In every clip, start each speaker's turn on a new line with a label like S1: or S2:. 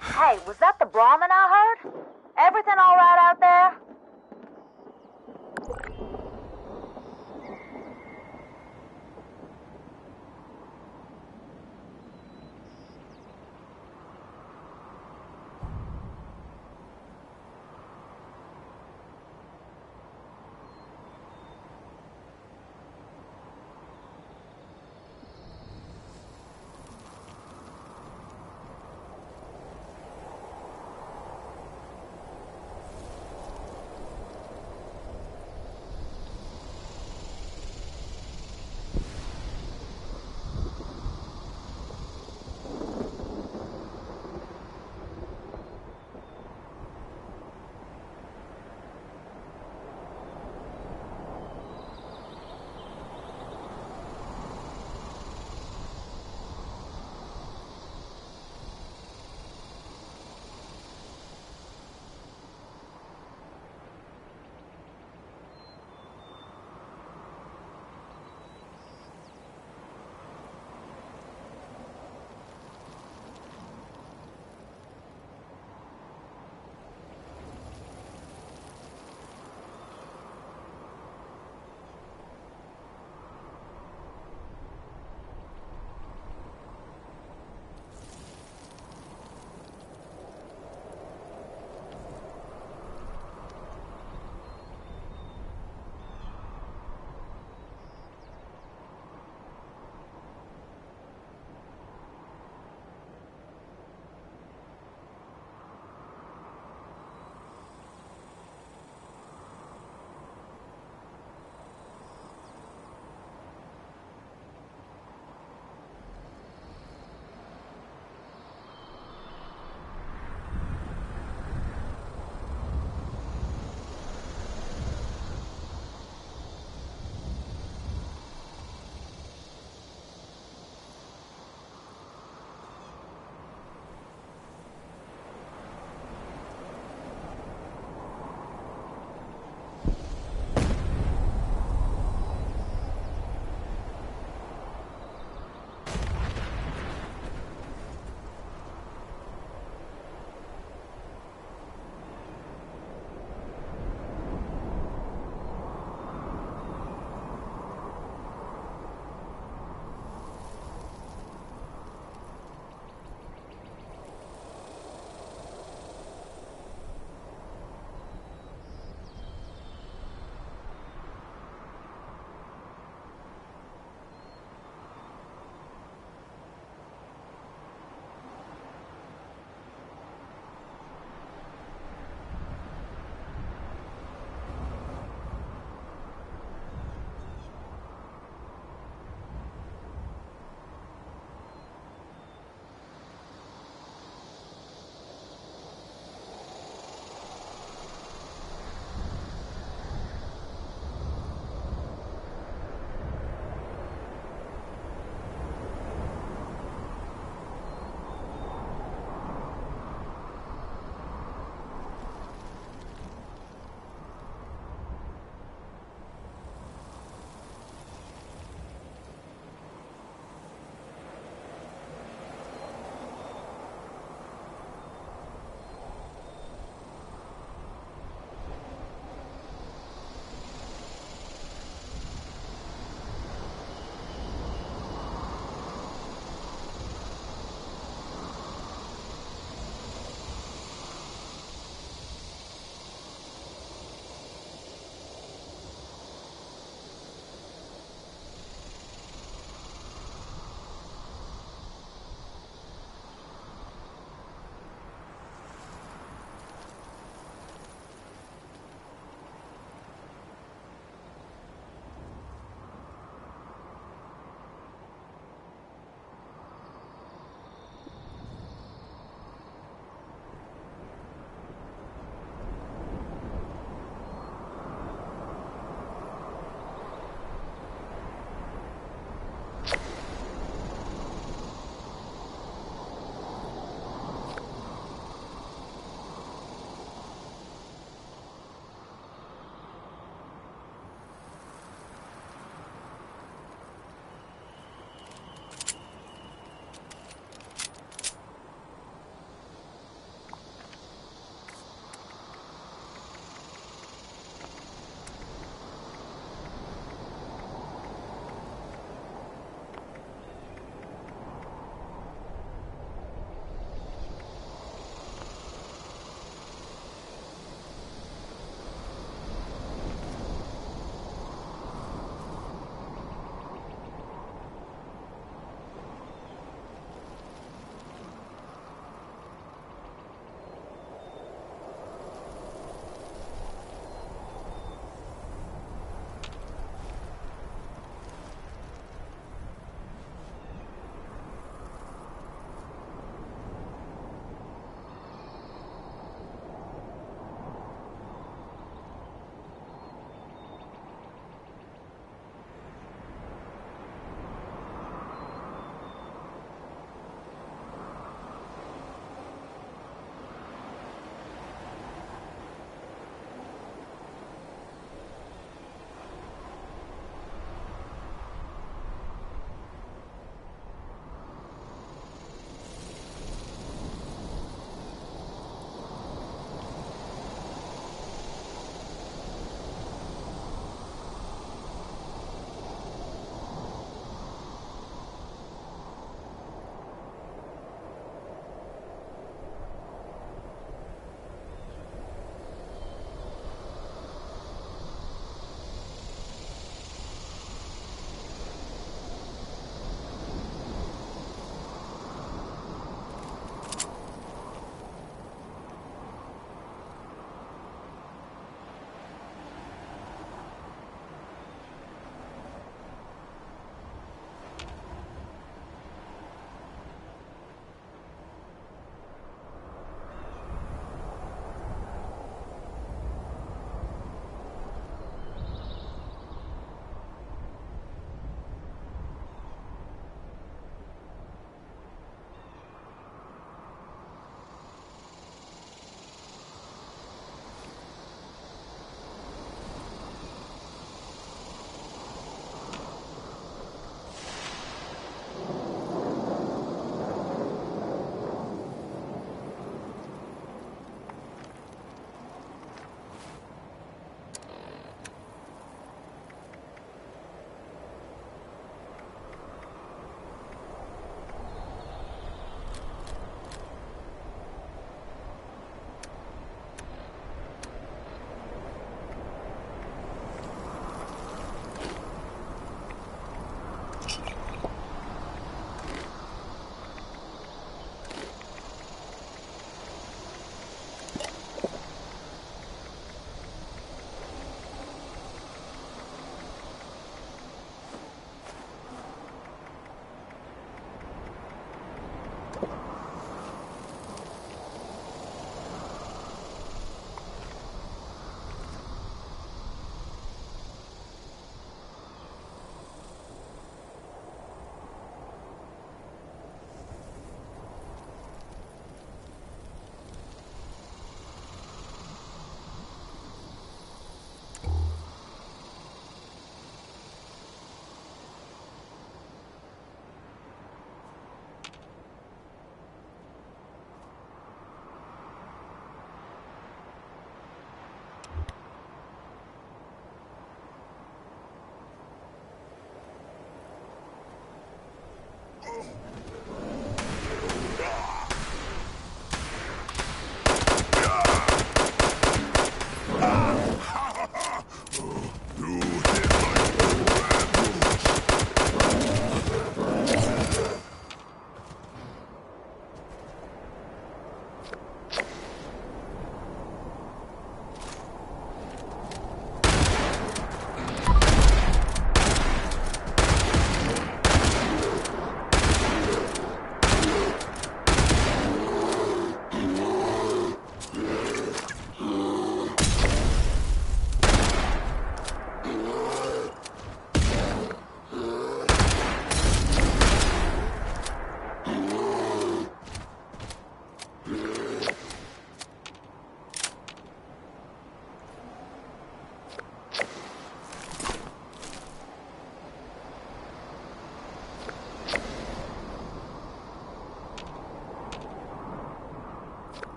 S1: Hey, was that the Brahmin I heard? Everything all right out there?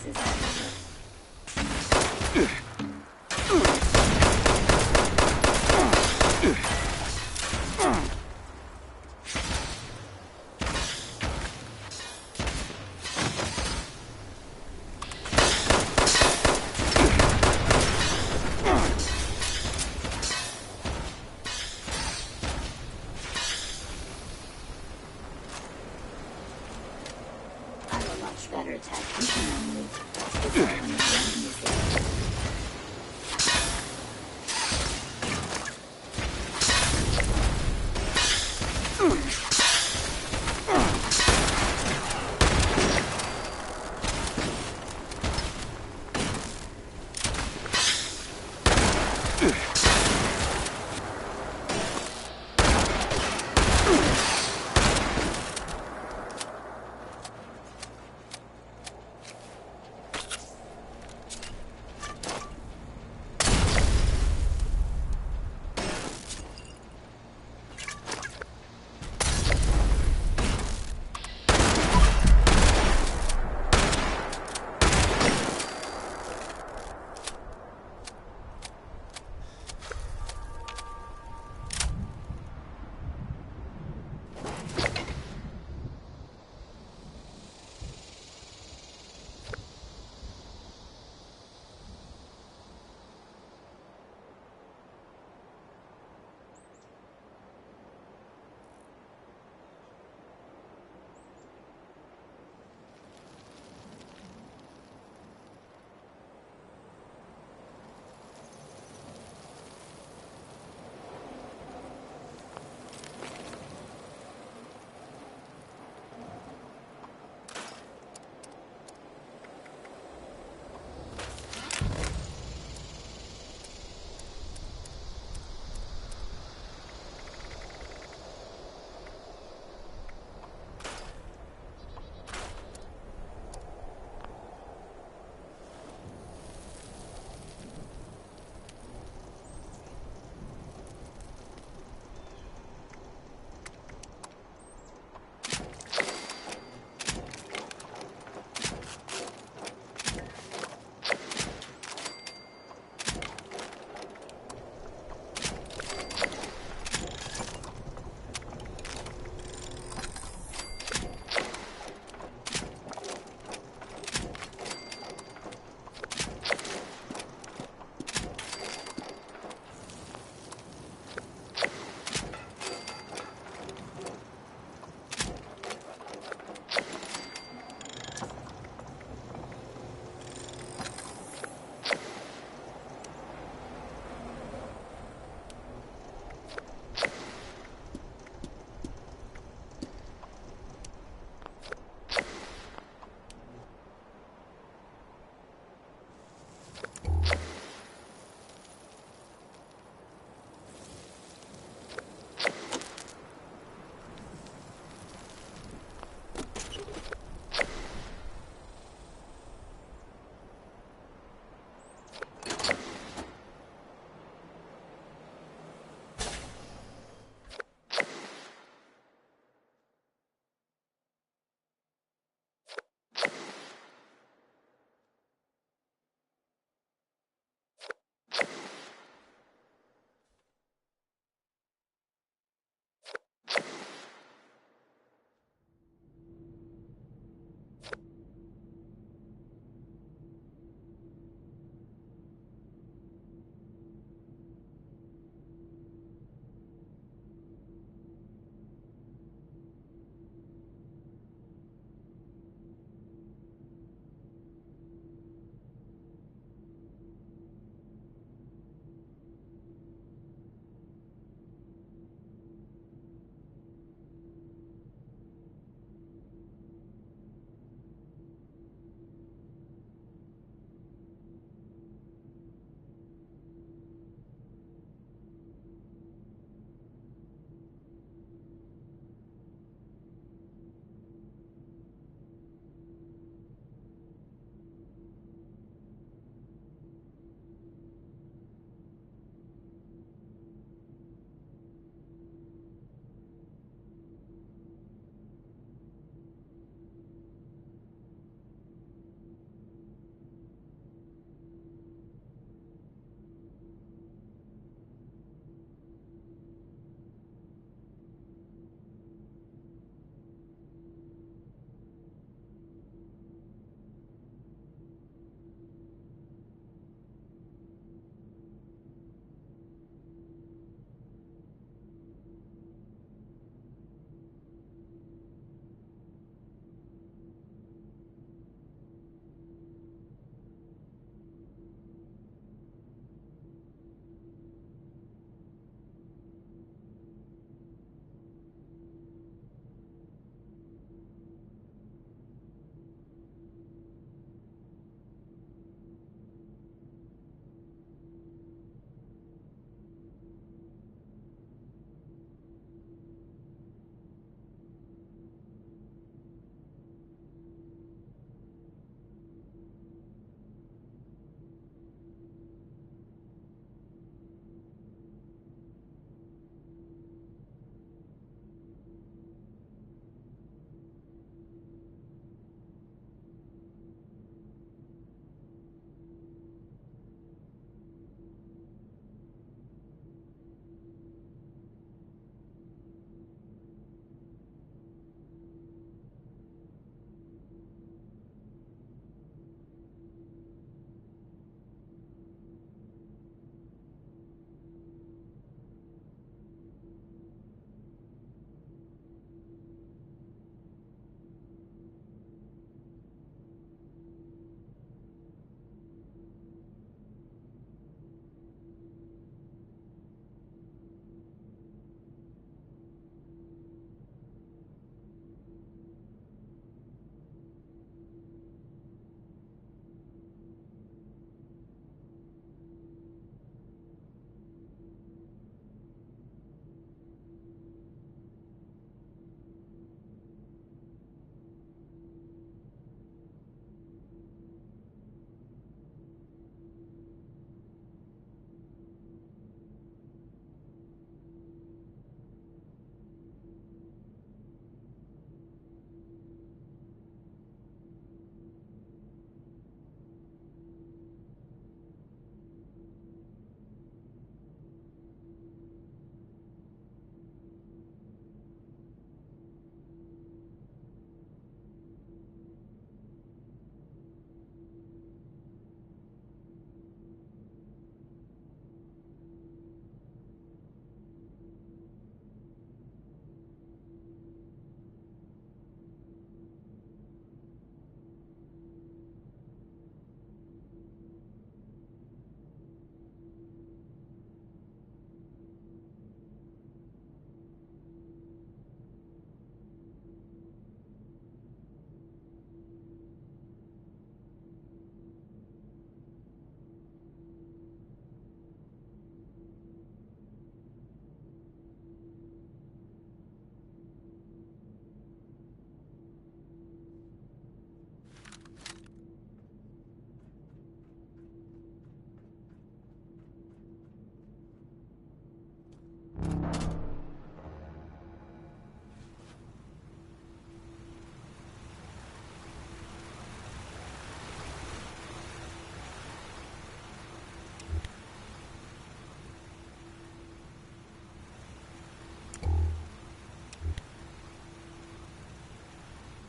S2: devices active. I'm a much better tactician than you. It's all in the brain, you see.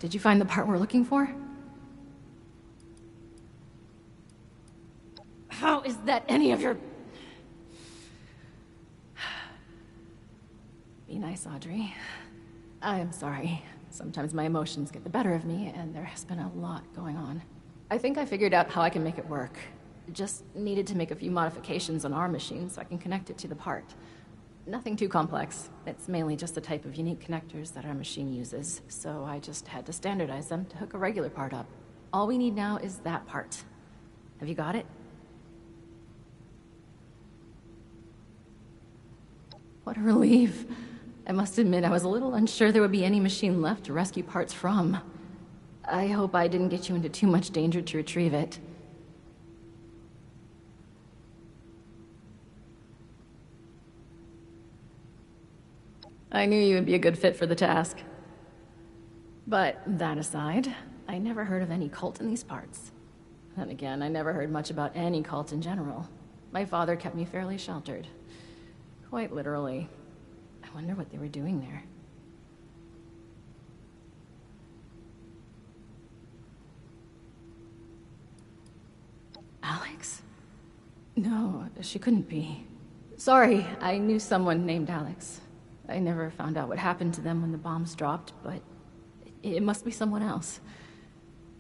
S3: Did you find the part we're looking for? How is that any of your... Be nice, Audrey. I am sorry. Sometimes my emotions get the better of me, and there has been a lot going on. I think I figured out how I can make it work. Just needed to make a few modifications on our machine so I can connect it to the part. Nothing too complex. It's mainly just the type of unique connectors that our machine uses, so I just had to standardize them to hook a regular part up. All we need now is that part. Have you got it? What a relief. I must admit, I was a little unsure there would be any machine left to rescue parts from. I hope I didn't get you into too much danger to retrieve it. I knew you would be a good fit for the task. But that aside, I never heard of any cult in these parts. Then again, I never heard much about any cult in general. My father kept me fairly sheltered. Quite literally. I wonder what they were doing there. Alex? No, she couldn't be. Sorry, I knew someone named Alex. I never found out what happened to them when the bombs dropped, but it must be someone else.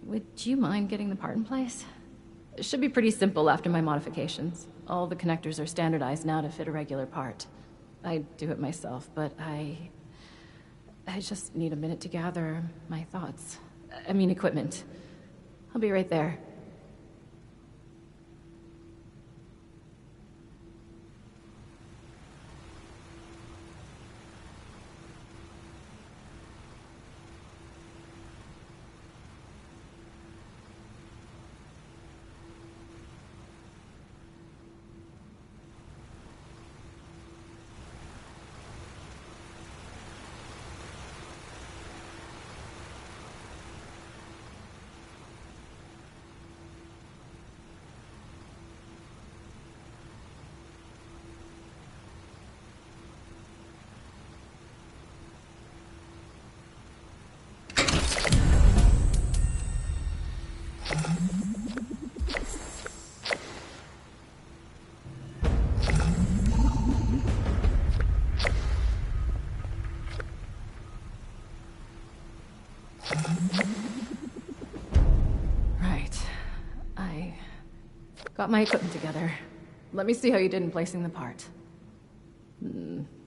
S3: Would you mind getting the part in place? It should be pretty simple after my modifications. All the connectors are standardized now to fit a regular part. I do it myself, but I just need a minute to gather my thoughts. I mean, equipment. I'll be right there. Got my equipment together. Let me see how you did in placing the part.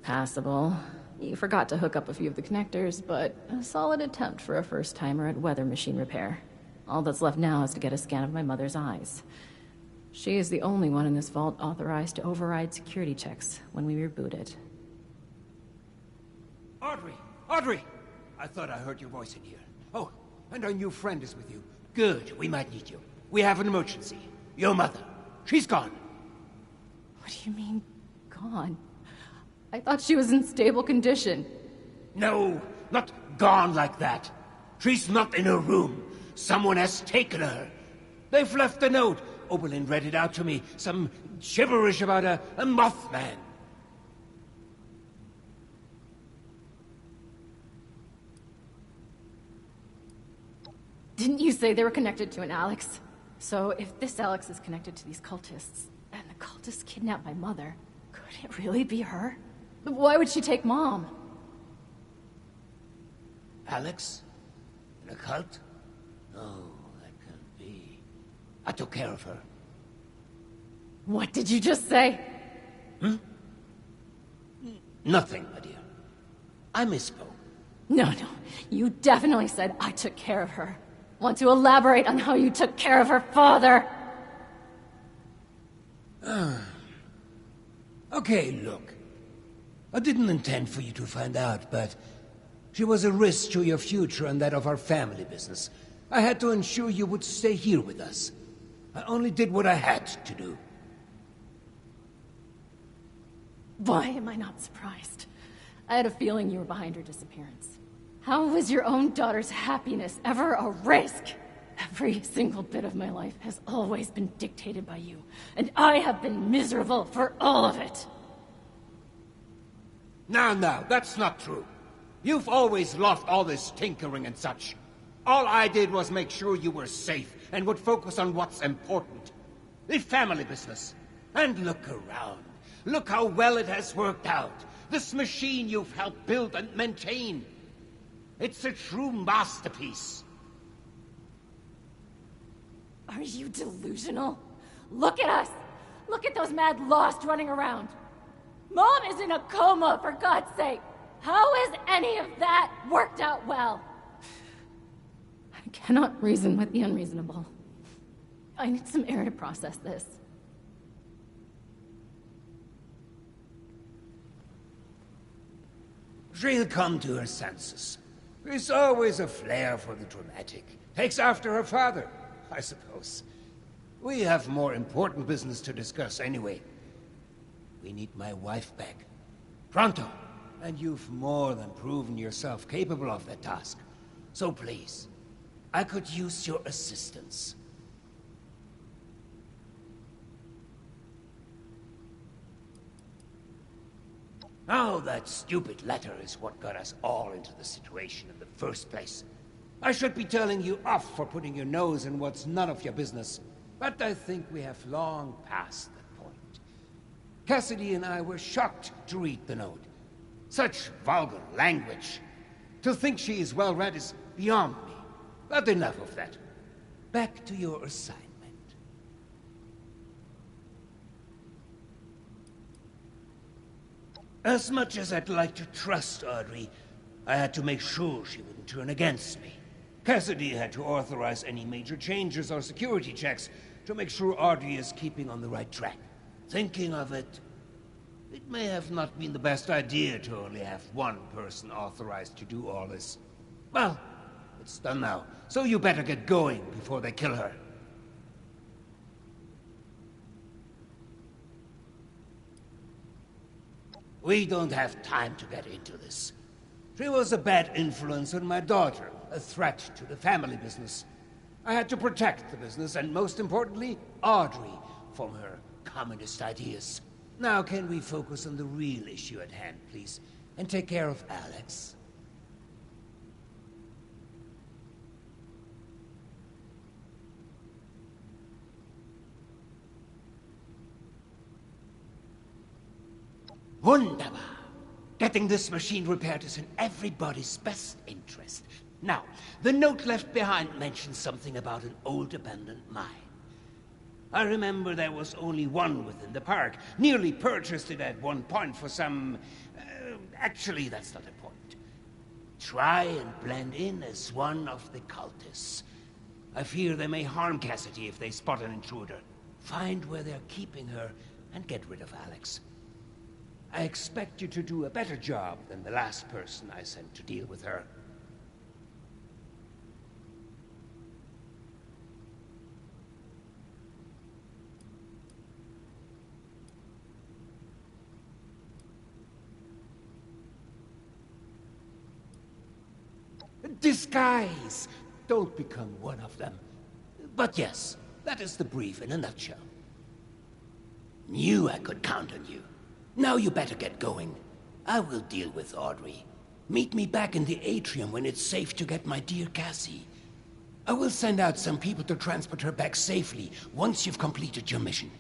S3: Passable. You forgot to hook up a few of the connectors, but a solid attempt for a first-timer at weather machine repair. All that's left now is to get a scan of my mother's eyes. She is the only one in this vault authorized to override security checks when we reboot it.
S4: Audrey! Audrey! I thought I heard your voice in here. Oh, and our new friend is with you. Good, we might need you. We have an emergency. Your mother. She's gone.
S3: What do you mean, gone? I thought she was in stable condition.
S4: No, not gone like that. She's not in her room. Someone has taken her. They've left a note. Oberlin read it out to me. Some gibberish about a Mothman.
S3: Didn't you say they were connected to an Alex? So if this Alex is connected to these cultists, and the cultists kidnapped my mother, could it really be her? Why would she take Mom?
S4: Alex? In a cult? No, that can't be. I took care of her.
S3: What did you just say?
S4: Nothing, my dear. I misspoke.
S3: No, you definitely said I took care of her. Want to elaborate on how you took care of her father?
S4: Okay, look. I didn't intend for you to find out, but she was a risk to your future and that of our family business. I had to ensure you would stay here with us. I only did what I had to do.
S3: Why am I not surprised? I had a feeling you were behind her disappearance. How was your own daughter's happiness ever a risk? Every single bit of my life has always been dictated by you, and I have been miserable for all of it.
S4: Now, that's not true. You've always loved all this tinkering and such. All I did was make sure you were safe and would focus on what's important. The family business. And look around. Look how well it has worked out. This machine you've helped build and maintain. It's a true masterpiece.
S3: Are you delusional? Look at us! Look at those mad lost running around! Mom is in a coma, for God's sake! How has any of that worked out well? I cannot reason with the unreasonable. I need some air to process this.
S4: She'll come to her senses. There's always a flair for the dramatic. Takes after her father, I suppose. We have more important business to discuss anyway. We need my wife back. Pronto. And you've more than proven yourself capable of that task. So please, I could use your assistance. Oh, that stupid letter is what got us all into the situation in the first place. I should be telling you off for putting your nose in what's none of your business, but I think we have long passed that point. Cassidy and I were shocked to read the note. Such vulgar language. To think she is well read is beyond me. But enough of that. Back to your assignment. As much as I'd like to trust Audrey, I had to make sure she wouldn't turn against me. Cassidy had to authorize any major changes or security checks to make sure Audrey is keeping on the right track. Thinking of it, it may have not been the best idea to only have one person authorized to do all this. Well, it's done now, so you better get going before they kill her. We don't have time to get into this. She was a bad influence on my daughter, a threat to the family business. I had to protect the business, and most importantly, Audrey, from her communist ideas. Now can we focus on the real issue at hand, please, and take care of Alex? Wunderbar. Getting this machine repaired is in everybody's best interest. Now, the note left behind mentions something about an old abandoned mine. I remember there was only one within the park. Nearly purchased it at one point for some... actually, that's not the point. Try and blend in as one of the cultists. I fear they may harm Cassidy if they spot an intruder. Find where they're keeping her and get rid of Alex. I expect you to do a better job than the last person I sent to deal with her. Disguise! Don't become one of them. But yes, that is the brief in a nutshell. Knew I could count on you. Now you better get going. I will deal with Audrey. Meet me back in the atrium when it's safe to get my dear Cassie. I will send out some people to transport her back safely once you've completed your mission.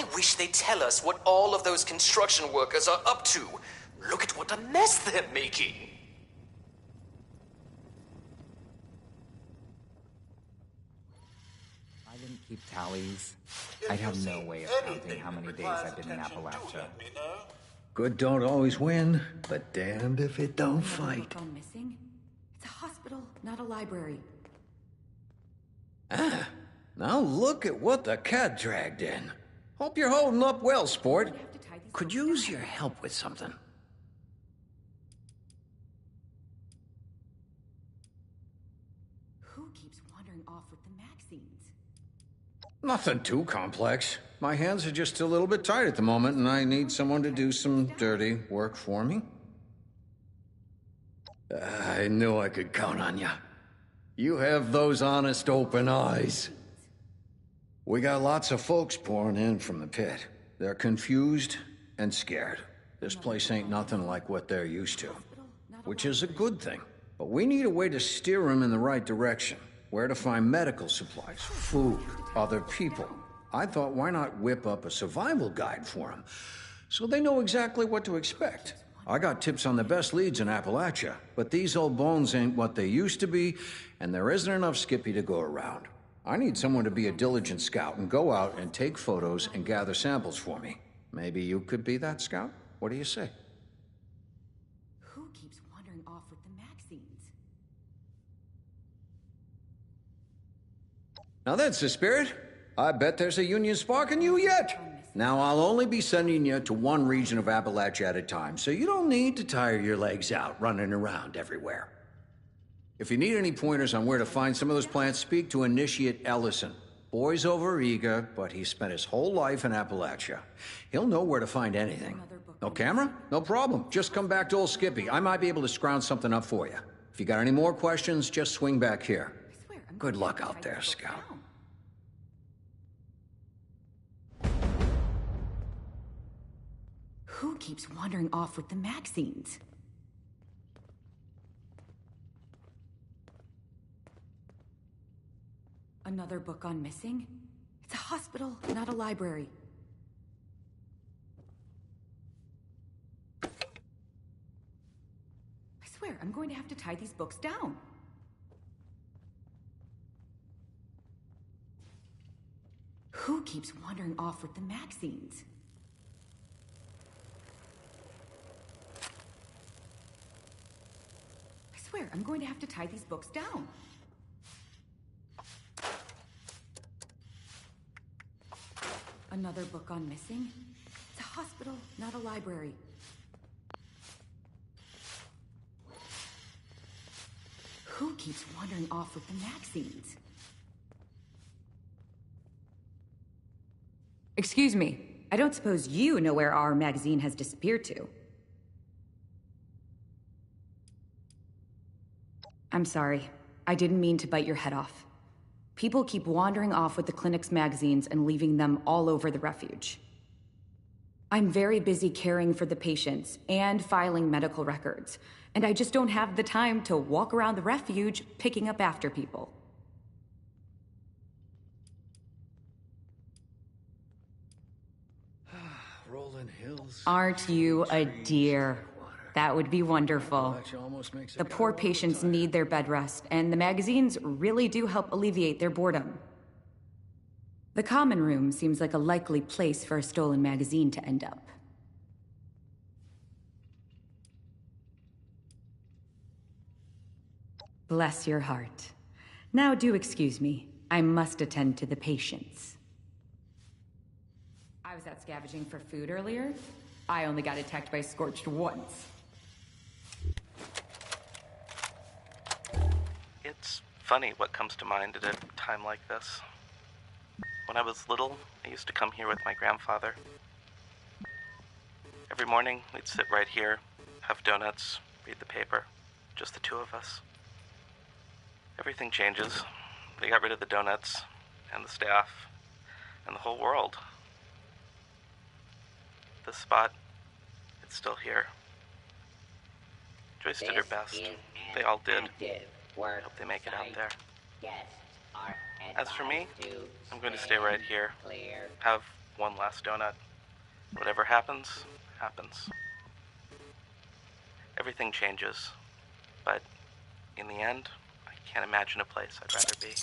S5: I wish they'd tell us what all of those construction workers are up to. Look at what a mess they're making.
S6: I didn't keep tallies. I'd have no way of counting how many days I've been in Appalachia.
S7: Good don't always win, but damned if it don't fight.
S2: Gone missing? It's a hospital, not a library.
S7: Ah, now look at what the cat dragged in. Hope you're holding up well, sport. Could use your help with something.
S2: Who keeps wandering off with the magazines?
S7: Nothing too complex. My hands are just a little bit tight at the moment, and I need someone to do some dirty work for me. I knew I could count on you. You have those honest, open eyes. We got lots of folks pouring in from the pit. They're confused and scared. This place ain't nothing like what they're used to, which is a good thing. But we need a way to steer them in the right direction. Where to find medical supplies, food, other people. I thought, why not whip up a survival guide for them, so they know exactly what to expect. I got tips on the best leads in Appalachia, but these old bones ain't what they used to be, and there isn't enough Skippy to go around. I need someone to be a diligent scout and go out and take photos and gather samples for me. Maybe you could be that scout? What do you say?
S2: Who keeps wandering off with the magazines?
S7: Now that's the spirit. I bet there's a Union spark in you yet. Now I'll only be sending you to one region of Appalachia at a time, so you don't need to tire your legs out running around everywhere. If you need any pointers on where to find some of those plants, speak to Initiate Ellison. Boy's over-eager, but he spent his whole life in Appalachia. He'll know where to find anything. No camera? No problem. Just come back to old Skippy. I might be able to scrounge something up for you. If you got any more questions, just swing back here. Good luck out there, Scout.
S2: Who keeps wandering off with the magazines? Another book on missing? It's a hospital, not a library. I swear, I'm going to have to tie these books down. Who keeps wandering off with the magazines? I swear, I'm going to have to tie these books down. Another book on missing? It's a hospital, not a library. Who keeps wandering off with the magazines? Excuse me, I don't suppose you know where our magazine has disappeared to. I'm sorry. I didn't mean to bite your head off. People keep wandering off with the clinic's magazines and leaving them all over the refuge. I'm very busy caring for the patients and filing medical records, and I just don't have the time to walk around the refuge picking up after people.
S7: Rolling hills.
S2: Aren't you a dear? That would be wonderful. The poor patients need their bed rest, and the magazines really do help alleviate their boredom. The common room seems like a likely place for a stolen magazine to end up. Bless your heart. Now do excuse me. I must attend to the patients. I was out scavenging for food earlier. I only got attacked by Scorched once.
S8: It's funny what comes to mind at a time like this. When I was little, I used to come here with my grandfather. Every morning, we'd sit right here, have donuts, read the paper, just the two of us. Everything changes. They got rid of the donuts, and the staff, and the whole world. This spot, it's still here. Joyce did her best. They all did. I hope they make it out there. As for me, I'm going to stay right here. Have one last donut. Whatever happens, happens. Everything changes, but in the end, I can't imagine a place I'd rather be.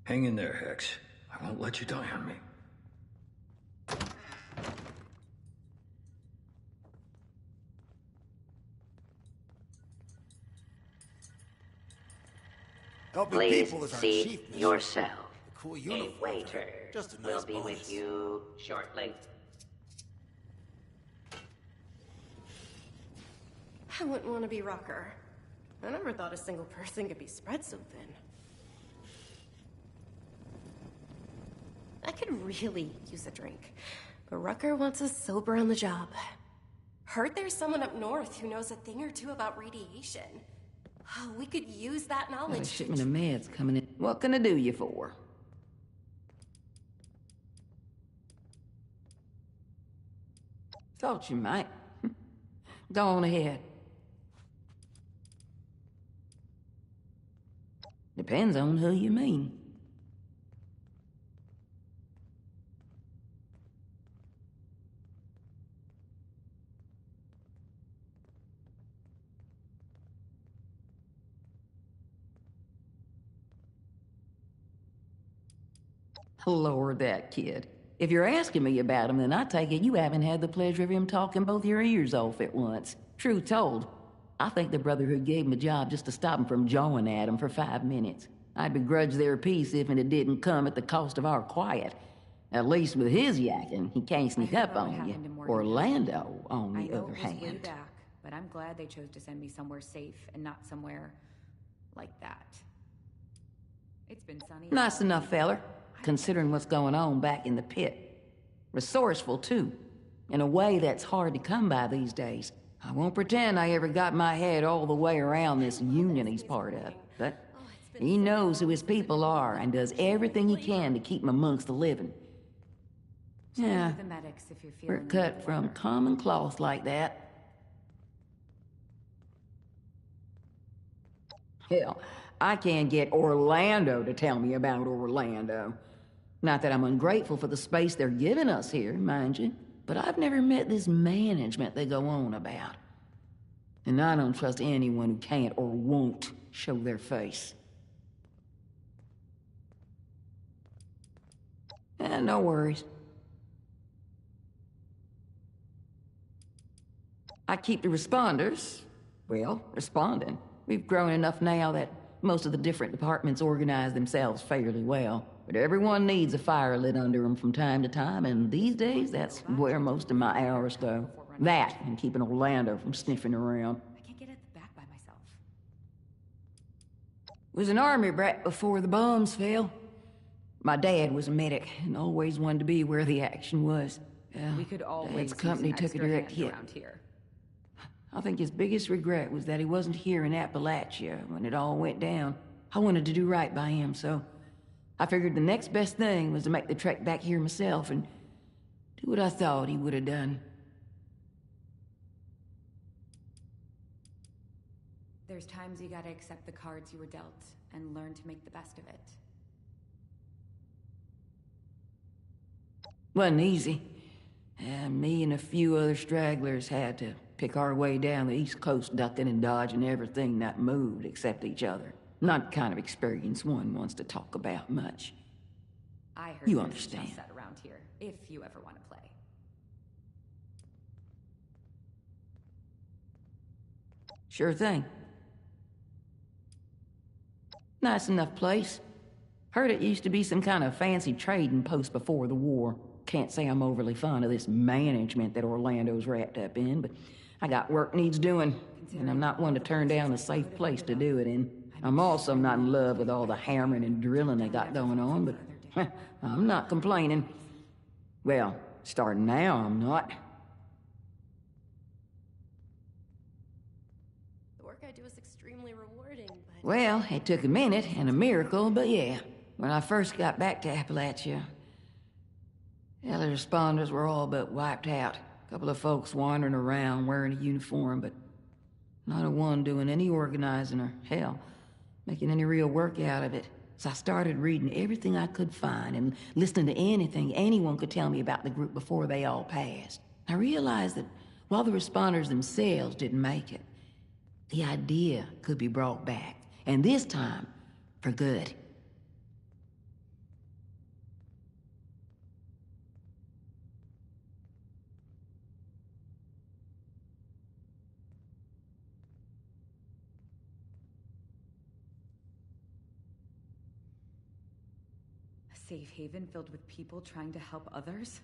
S7: Hang in there, Hex. I won't let you die on me.
S9: Please seat yourself. A waiter will be with you shortly.
S10: I wouldn't want to be Rucker. I never thought a single person could be spread so thin. I could really use a drink, but Rucker wants us sober on the job. Heard there's someone up north who knows a thing or two about radiation. Oh, we could use that knowledge.
S11: A shipment of meds coming in. What can I do you for? Thought you might. Go on ahead. Depends on who you mean. Lord, that kid. If you're asking me about him, then I take it you haven't had the pleasure of him talking both your ears off at once. Truth told, I think the Brotherhood gave him a job just to stop him from jawing at him for 5 minutes. I'd begrudge their peace if it didn't come at the cost of our quiet. At least with his yakking, he can't sneak up on you. Orlando, on the other hand.
S2: Way back, but I'm glad they chose to send me somewhere safe and not somewhere like that. It's been sunny.
S11: Nice enough, feller. Considering what's going on back in the pit. Resourceful, too. In a way that's hard to come by these days. I won't pretend I ever got my head all the way around this union he's part of, but he knows who his people are and does everything he can to keep them amongst the living. Yeah, we're cut from common cloth like that. Hell, I can't get Orlando to tell me about Orlando. Not that I'm ungrateful for the space they're giving us here, mind you, but I've never met this management they go on about. And I don't trust anyone who can't or won't show their face. No worries. I keep the responders, well, responding. We've grown enough now that most of the different departments organize themselves fairly well. But everyone needs a fire lit under them from time to time, and these days, that's where most of my hours go. That, and keeping Orlando from sniffing around.
S2: I can't get at the back by myself.
S11: Was an army brat before the bombs fell. My dad was a medic, and always wanted to be where the action was.
S2: We could always
S11: Dad's company took a direct hit.
S2: Here.
S11: I think his biggest regret was that he wasn't here in Appalachia when it all went down. I wanted to do right by him, so I figured the next best thing was to make the trek back here myself and do what I thought he would have done.
S2: There's times you gotta accept the cards you were dealt and learn to make the best of it.
S11: Wasn't easy. Me and a few other stragglers had to pick our way down the East Coast, ducking and dodging everything that moved except each other. Not the kind of experience one wants to talk about much.
S2: I heard
S11: you understand.
S2: Set around here, if you ever want to play.
S11: Sure thing. Nice enough place. Heard it used to be some kind of fancy trading post before the war. Can't say I'm overly fond of this management that Orlando's wrapped up in, but I got work needs doing, and I'm not one to turn down a safe place to do it in. I'm also not in love with all the hammering and drilling they got going on, but I'm not complaining. Well, starting now, I'm not.
S10: The work I do is extremely rewarding, but...
S11: Well, it took a minute and a miracle, but yeah. When I first got back to Appalachia, the other responders were all but wiped out. A couple of folks wandering around wearing a uniform, but not a one doing any organizing or, hell, making any real work out of it. So I started reading everything I could find and listening to anything anyone could tell me about the group before they all passed. I realized that while the responders themselves didn't make it, the idea could be brought back, and this time, for good.
S2: Safe haven filled with people trying to help others?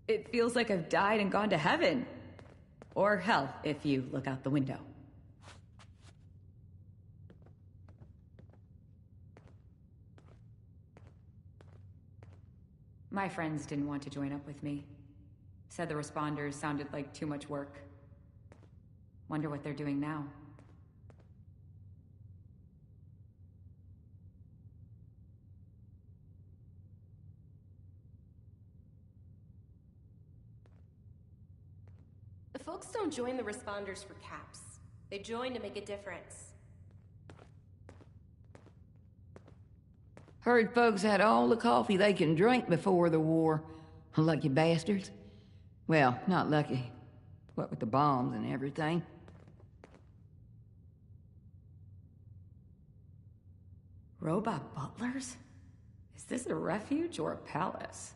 S2: It feels like I've died and gone to heaven. Or hell, if you look out the window. My friends didn't want to join up with me. Said the responders sounded like too much work. Wonder what they're doing now.
S10: Folks don't join the responders for caps. They join to make a difference.
S11: Heard folks had all the coffee they can drink before the war. Lucky bastards. Well, not lucky. What with the bombs and everything.
S2: Robot butlers? Is this a refuge or a palace?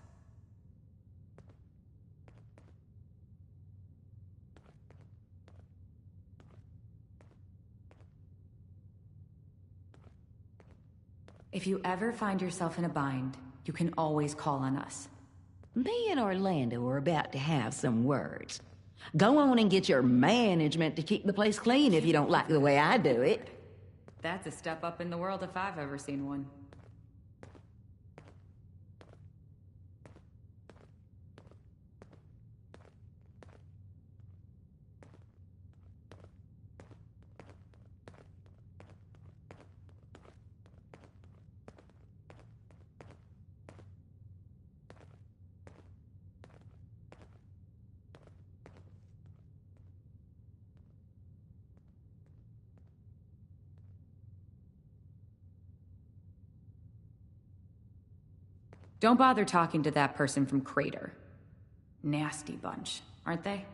S2: If you ever find yourself in a bind, you can always call on us.
S11: Me and Orlando are about to have some words. Go on and get your management to keep the place clean if you don't like the way I do it.
S2: That's a step up in the world if I've ever seen one. Don't bother talking to that person from Crater. Nasty bunch, aren't they?